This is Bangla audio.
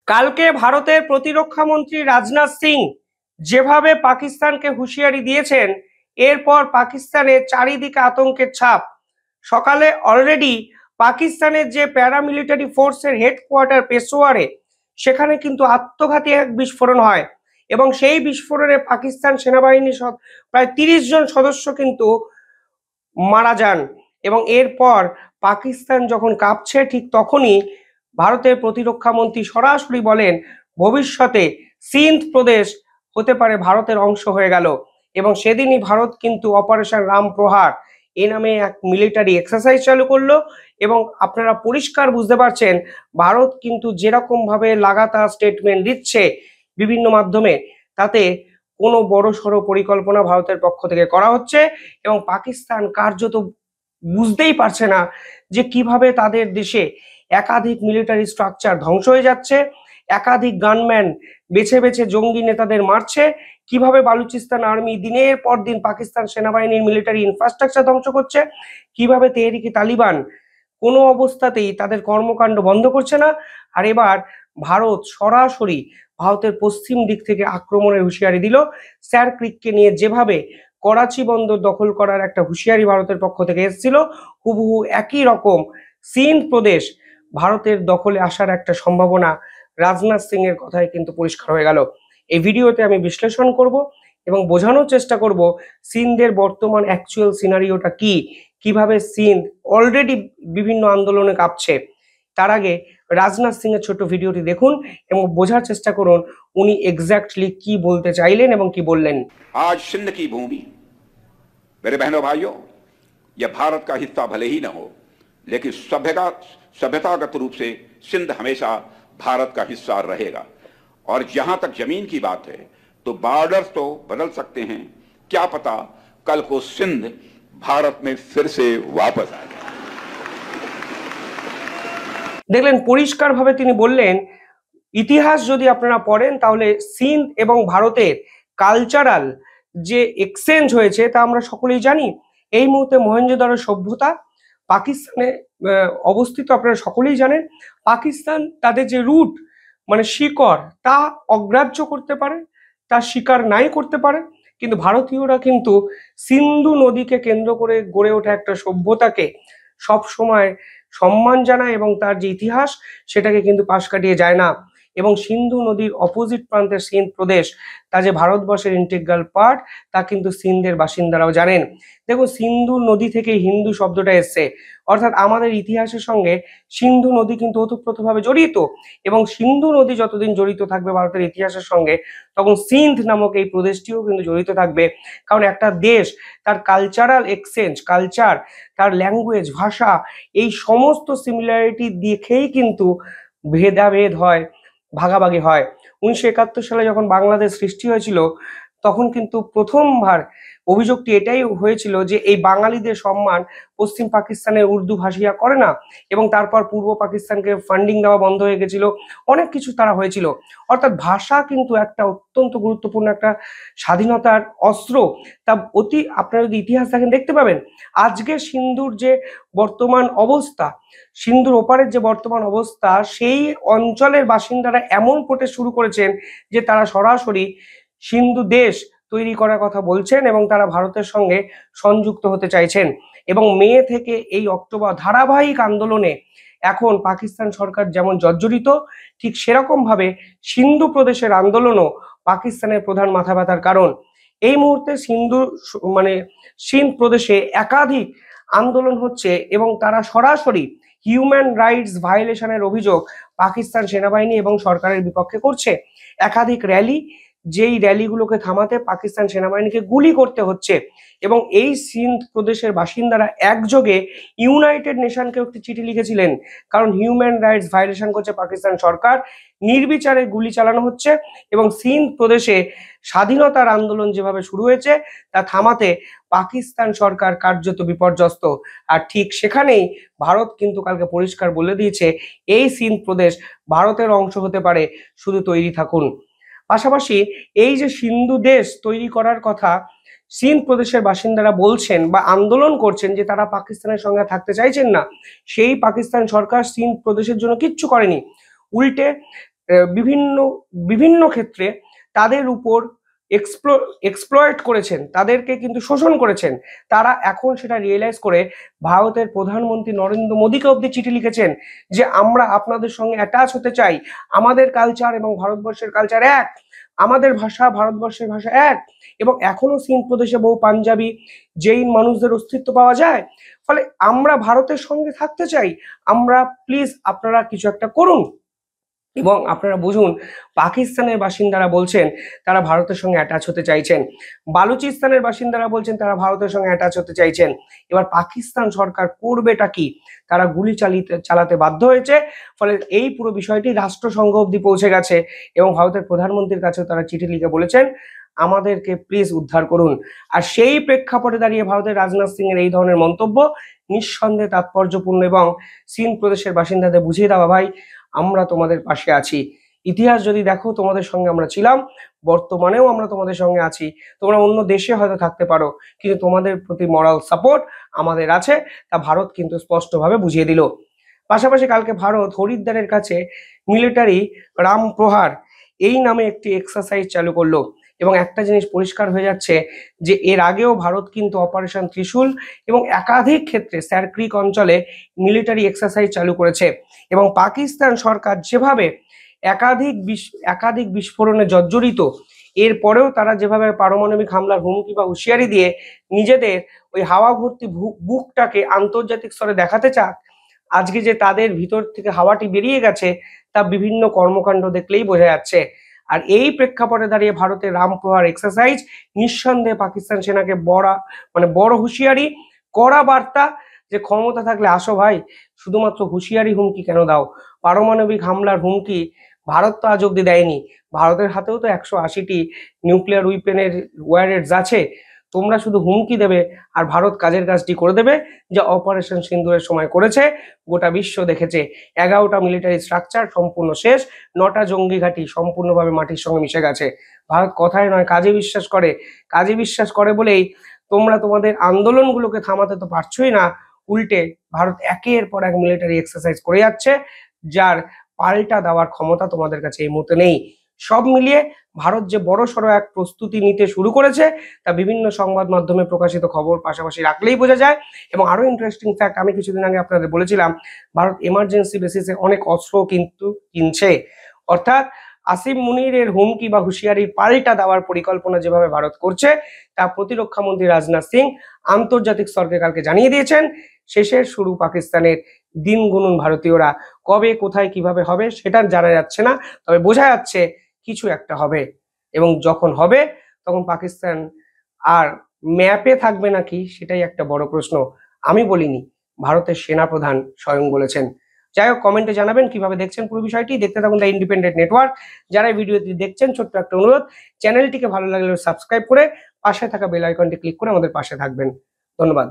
কালকে ভারতের প্রতিরক্ষা মন্ত্রী রাজনাথ সিং যেভাবে পাকিস্তানকে হুঁশিয়ারি দিয়েছেন, এরপর পাকিস্তানের চারিদিকে আতঙ্কের ছাপ। সকালে অলরেডি পাকিস্তানের যে প্যারামিলিটারি ফোর্সের হেডকোয়ার্টার পেশোয়ারে, সেখানে কিন্তু আত্মঘাতী এক বিস্ফোরণ হয় এবং সেই বিস্ফোরণে পাকিস্তান সেনাবাহিনীর প্রায় 30 জন সদস্য কিন্তু মারা যান। এবং এরপর পাকিস্তান যখন কাঁপছে, ঠিক তখনই ভারতের প্রতিরক্ষা মন্ত্রী সরাসরি বলেন ভবিষ্যতে সিন্ধ প্রদেশ হতে পারে ভারতের অংশ হয়ে গেল। এবং সেদিনই ভারত কিন্তু অপারেশন রাম প্রহার এ নামে এক মিলিটারি এক্সারসাইজ চালু করলো। এবং আপনারা পরিষ্কার বুঝতে পারছেন ভারত কিন্তু যেরকম ভাবে লাগাতার স্টেটমেন্ট দিচ্ছে বিভিন্ন মাধ্যমে, তাতে কোনো বড় সড়ো পরিকল্পনা ভারতের পক্ষ থেকে করা হচ্ছে এবং পাকিস্তান কার্যত বুঝতেই পারছে না যে কিভাবে তাদের দেশে একাধিক মিলিটারি স্ট্রাকচার ধ্বংস হয়ে যাচ্ছে, একাধিক গানম্যান বেছে বেছে জঙ্গি নেতাদের মারছে, কিভাবে বালুচিস্তান আর্মি দিনের পর দিন পাকিস্তান সেনাবাহিনীর মিলিটারি ইনফ্রাস্ট্রাকচার ধ্বংস করছে, কিভাবে তেহরিকে তালিবান কোনো অবস্থাতেই তাদের কর্মকাণ্ড বন্ধ করছে না। আর এবার ভারত সরাসরি ভারতের পশ্চিম দিক থেকে আক্রমণের হুঁশিয়ারি দিল। স্যার ক্রিককে নিয়ে যেভাবে করাচি বন্দর দখল করার একটা হুঁশিয়ারি ভারতের পক্ষ থেকে এসেছিল, হুবহু একই রকম সিন্ধ প্রদেশ ভারতের দখলে আসার একটা সম্ভাবনা রাজনাথ সিং এর কথায় কিন্তু পরিষ্কার হয়ে গেল। এই ভিডিওতে আমি বিশ্লেষণ করব এবং বোঝানোর চেষ্টা করব সিন্ধের বর্তমান অ্যাকচুয়াল সিনারিওটা কি, কিভাবে সিন্ধ অলরেডি বিভিন্ন আন্দোলনে কাঁপছে। তার আগে রাজনাথ সিং এর ছোট ভিডিওটি দেখুন এবং বোঝার চেষ্টা করুন উনি এক্স্যাক্টলি কি বলতে চাইলেন এবং কি বললেন। आज सिंध की भूमि, मेरे बहनों भाइयों, यह भारत का हिस्सा भले ही न हो, लेकिन सभ्यतागत रूप से सिंध हमेशा भारत का हिस्सा रहेगा। और जहां तक जमीन की बात है तो बॉर्डर्स तो बदल सकते हैं, क्या पता कल को सिंध भारत में फिर से वापस आ जाए। দেখলেন পরিষ্কারভাবে তিনি বললেন, ইতিহাস যদি আপনারা পড়েন তাহলে সিন্ধ এবং ভারতের কালচারাল যে এক্সচেঞ্জ হয়েছে তা আমরা সকলেই জানি। এই মুহূর্তে মহেঞ্জোদারো সভ্যতা পাকিস্তানে অবস্থিত, আপনারা সকলেই জানেন। পাকিস্তান তাদের যে রুট মানে শিকড় তা অগ্রাহ্য করতে পারে, তা স্বীকার নাই করতে পারে, কিন্তু ভারতীয়রা কিন্তু সিন্ধু নদীকে কেন্দ্র করে গড়ে ওঠা একটা সভ্যতাকে সব সময় সম্মান জানায় এবং তার যে ইতিহাস সেটাকে কিন্তু পাশ কাটিয়ে যায় না। এবং সিন্ধু নদীর অপোজিট প্রান্তের সিন্ধ প্রদেশ তা যে ভারতবর্ষের ইন্টিগ্রাল পার্ট তা কিন্তু সিন্ধের বাসিন্দারাও জানেন। দেখুন, সিন্ধু নদী থেকে হিন্দু শব্দটা এসছে, অর্থাৎ আমাদের ইতিহাসের সঙ্গে সিন্ধু নদী কিন্তু ওতপ্রোতভাবে জড়িত। এবং সিন্ধু নদী যতদিন জড়িত থাকবে ভারতের ইতিহাসের সঙ্গে, তখন সিন্ধ নামক এই প্রদেশটিও কিন্তু জড়িত থাকবে। কারণ একটা দেশ তার কালচারাল এক্সচেঞ্জ, কালচার, তার ল্যাঙ্গুয়েজ, ভাষা, এই সমস্ত সিমিলারিটি দেখেই কিন্তু ভেদাভেদ হয়, ভাগাভাগি হয়। 1971 সালে যখন বাংলাদেশ সৃষ্টি হয়েছিল তখন কিন্তু প্রথমবার অভিযোগটি এটাই হয়েছিল যে এই বাঙালিদের সম্মান পশ্চিম পাকিস্তানের উর্দু ভাষীরা করে না, এবং তারপর পূর্ব পাকিস্তানকে ফান্ডিং দেওয়া বন্ধ হয়ে গেছিল, অনেক কিছু তারা হয়েছিল। অর্থাৎ ভাষা কিন্তু একটা অত্যন্ত গুরুত্বপূর্ণ একটা স্বাধীনতার অস্ত্র। তা আপনারা যদি ইতিহাস দেখেন দেখতে পাবেন আজকে সিন্ধুর যে বর্তমান অবস্থা, সিন্ধুর ওপারের যে বর্তমান অবস্থা, সেই অঞ্চলের বাসিন্দারা এমন প্রোটেস্ট শুরু করেছেন যে তারা সরাসরি সিন্ধু দেশ তৈরি করার কথা বলছেন এবং তারা ভারতের সঙ্গে সংযুক্ত হতে চাইছেন। এবং মে থেকে এই অক্টোবর ধারাবাহিক আন্দোলনে এখন পাকিস্তান সরকার যেমন জর্জরিত, ঠিক সেরকম ভাবে সিন্ধু প্রদেশের আন্দোলনও পাকিস্তানের প্রধান মাথা ব্যথার কারণ। এই মুহূর্তে সিন্ধ প্রদেশে একাধিক আন্দোলন হচ্ছে এবং তারা সরাসরি হিউম্যান রাইটস ভায়োলেশনের অভিযোগ পাকিস্তান সেনাবাহিনী এবং সরকারের বিপক্ষে করছে। একাধিক র্যালি, যেই র্যালিগুলোকে থামাতে পাকিস্তান সেনাবাহিনীকে গুলি করতে হচ্ছে। এবং এই সিন্ধ প্রদেশের বাসিন্দারা একযোগে ইউনাইটেড নেশনকে একটি চিঠি লিখেছিলেন, কারণ হিউম্যান রাইটস ভায়োলেশন করছে পাকিস্তান সরকার, নির্বিচারে গুলি চালানো হচ্ছে এবং সিন্ধ প্রদেশে স্বাধীনতার আন্দোলন যেভাবে শুরু হয়েছে তা থামাতে পাকিস্তান সরকার কার্যত বিপর্যস্ত। আর ঠিক সেখানেই ভারত কিন্তু কালকে পরিষ্কার বলে দিয়েছে এই সিন্ধ প্রদেশ ভারতের অংশ হতে পারে, শুধু তৈরি থাকুন। পাশাপাশি এই যে সিন্ধু দেশ তৈরি করার কথা সিন্ধ প্রদেশের বাসিন্দারা বলছেন বা আন্দোলন করছেন যে তারা পাকিস্তানের সঙ্গে থাকতে চাইছেন না, সেই পাকিস্তান সরকার সিন্ধ প্রদেশের জন্য কিচ্ছু করেনি। উল্টে বিভিন্ন বিভিন্ন ক্ষেত্রে তাদের উপর এক্সপ্লয়েট করেছেন, তাদেরকে কিন্তু শোষণ করেছেন, তারা এখন সেটা রিয়েলাইজ করে ভারতের প্রধানমন্ত্রী নরেন্দ্র মোদীকে অব্দি চিঠি লিখেছেন যে আমরা আপনাদের সঙ্গে অ্যাটাচ হতে চাই, আমাদের কালচার এবং ভারতবর্ষের কালচার এক, আমাদের ভাষা ভারতবর্ষের ভাষা এক। এবং এখনো সিন্ধ প্রদেশে বহু পাঞ্জাবি জৈন মানুষদের অস্তিত্ব পাওয়া যায়। ফলে আমরা ভারতের সঙ্গে থাকতে চাই, আমরা প্লিজ আপনারা কিছু একটা করুন। এবং আপনারা বুঝুন, পাকিস্তানের বাসিন্দারা বলছেন তারা ভারতের সঙ্গে অ্যাটাচ হতে চাইছেন, বালুচিস্তানের বাসিন্দারা বলছেন তারা ভারতের সঙ্গে অ্যাটাচ হতে চাইছেন। এবার পাকিস্তান সরকার করবেটা কি? তারা গুলি চালাতে বাধ্য হয়েছে। ফলে এই পুরো বিষয়টি রাষ্ট্রসংঘ অব্দি পৌঁছে গেছে এবং ভারতের প্রধানমন্ত্রীর কাছেও তারা চিঠি লিখে বলেছেন আমাদেরকে প্লিজ উদ্ধার করুন। আর সেই প্রেক্ষাপটে দাঁড়িয়ে ভারতের রাজনাথ সিং এর এই ধরনের মন্তব্য নিঃসন্দেহে তাৎপর্যপূর্ণ এবং সিন্ধ প্রদেশের বাসিন্দাদের বুঝিয়ে দেওয়া, ভাই আমরা তোমাদের পাশে আছি, ইতিহাস যদি দেখো তোমাদের সঙ্গে আমরা ছিলাম, বর্তমানেও আমরা তোমাদের সঙ্গে আছি, তোমরা অন্য দেশে হয়তো থাকতে পারো কিন্তু তোমাদের প্রতি মরাল সাপোর্ট আমাদের আছে, তা ভারত কিন্তু স্পষ্টভাবে বুঝিয়ে দিল। পাশাপাশি কালকে ভারত হরিদ্বারের কাছে মিলিটারি রাম প্রহার এই নামে একটি এক্সারসাইজ চালু করলো। এবং একটা জিনিস পরিষ্কার হয়ে যাচ্ছে যে এর আগেও ভারত কিন্তু অপারেশন ত্রিশূল এবং একাধিক ক্ষেত্রে স্যার ক্রিক অঞ্চলে মিলিটারি এক্সারসাইজ চালু করেছে। এবং পাকিস্তান সরকার যেভাবে একাধিক বিস্ফোরণে জর্জরিত, এরপরেও তারা যেভাবে পারমাণবিক হামলার হুমকি বা হুঁশিয়ারি দিয়ে নিজেদের ওই হাওয়া ভর্তি বুকটাকে আন্তর্জাতিক স্তরে দেখাতে চাক, আজকে যে তাদের ভিতর থেকে হাওয়াটি বেরিয়ে গেছে তা বিভিন্ন কর্মকাণ্ড দেখলেই বোঝা যাচ্ছে। আর এই প্রেক্ষাপটে দাঁড়িয়ে ভারতের রামপ্রহার এক্সারসাইজ নিঃসন্দেহে পাকিস্তান সেনাকে বড় হুঁশিয়ারি, কড়া বার্তা যে ক্ষমতা থাকলে আসো ভাই, শুধুমাত্র হুঁশিয়ারি হুমকি কেন দাও? পারমাণবিক হামলার হুমকি ভারত তো আজ অব্দি দেয়নি, ভারতের হাতেও তো 180টি নিউক্লিয়ার উইপেনের ওয়ারেন্টস আছে। তোমরা শুধু হুমকি দেবে আর ভারত কাজের কাজটি করে দেবে, যা অপারেশন সিন্দুরের সময় করেছে। গোটা বিশ্ব দেখেছে 11টা মিলিটারি স্ট্রাকচার সম্পূর্ণ শেষ, 9টা জঙ্গি ঘাঁটি সম্পূর্ণভাবে মাটির সঙ্গে মিশে গেছে। ভারত কথায় নয় কাজে বিশ্বাস করে, কাজে বিশ্বাস করে বলেই তোমরা তোমাদের আন্দোলনগুলোকে থামাতে তো পারছোই না, উল্টে ভারত একের পর এক মিলিটারি এক্সারসাইজ করে যাচ্ছে, যার পাল্টা দেওয়ার ক্ষমতা তোমাদের কাছে এই মুহূর্তে নেই। সব মিলিয়ে ভারত যে বড়সড় এক প্রস্তুতি নিতে শুরু করেছে তা বিভিন্ন সংবাদ মাধ্যমে প্রকাশিত খবর পাশাপাশি রাখলেই বোঝা যায়। এবং আরো ইন্টারেস্টিং ফ্যাক্ট, আমি কিছুদিন আগে আপনাদের বলেছিলাম ভারত এমার্জেন্সি বেসিসে অনেক অস্ত্র কিন্তু কিনছে। অর্থাৎ আসিম মুনিরের হুমকি বা হুঁশিয়ারির পাল্টা দেওয়ার পরিকল্পনা যেভাবে ভারত করছে তা প্রতিরক্ষা মন্ত্রী রাজনাথ সিং আন্তর্জাতিক স্তরকে কালকে জানিয়ে দিয়েছেন। শেষের শুরু পাকিস্তানের, দিন গুনুন ভারতীয়রা, কবে কোথায় কিভাবে হবে সেটা জানা যাচ্ছে না, তবে বোঝা যাচ্ছে কিছু একটা হবে। এবং যখন হবে তখন পাকিস্তান আর ম্যাপে থাকবে নাকি সেটাই একটা বড় প্রশ্ন। আমি বলিনি, ভারতের সেনাপ্রধান স্বয়ং বলেছেন। যাই হোক, কমেন্টে জানাবেন কিভাবে দেখছেন পুরো বিষয়টি। দেখতে থাকুন দ্য ইন্ডিপেন্ডেন্ট নেটওয়ার্ক। যারা এই ভিডিওটি দেখছেন ছোট্ট একটা অনুরোধ, চ্যানেলটিকে ভালো লাগলে সাবস্ক্রাইব করে পাশে থাকা বেল আইকনটি ক্লিক করে আমাদের পাশে থাকবেন। ধন্যবাদ।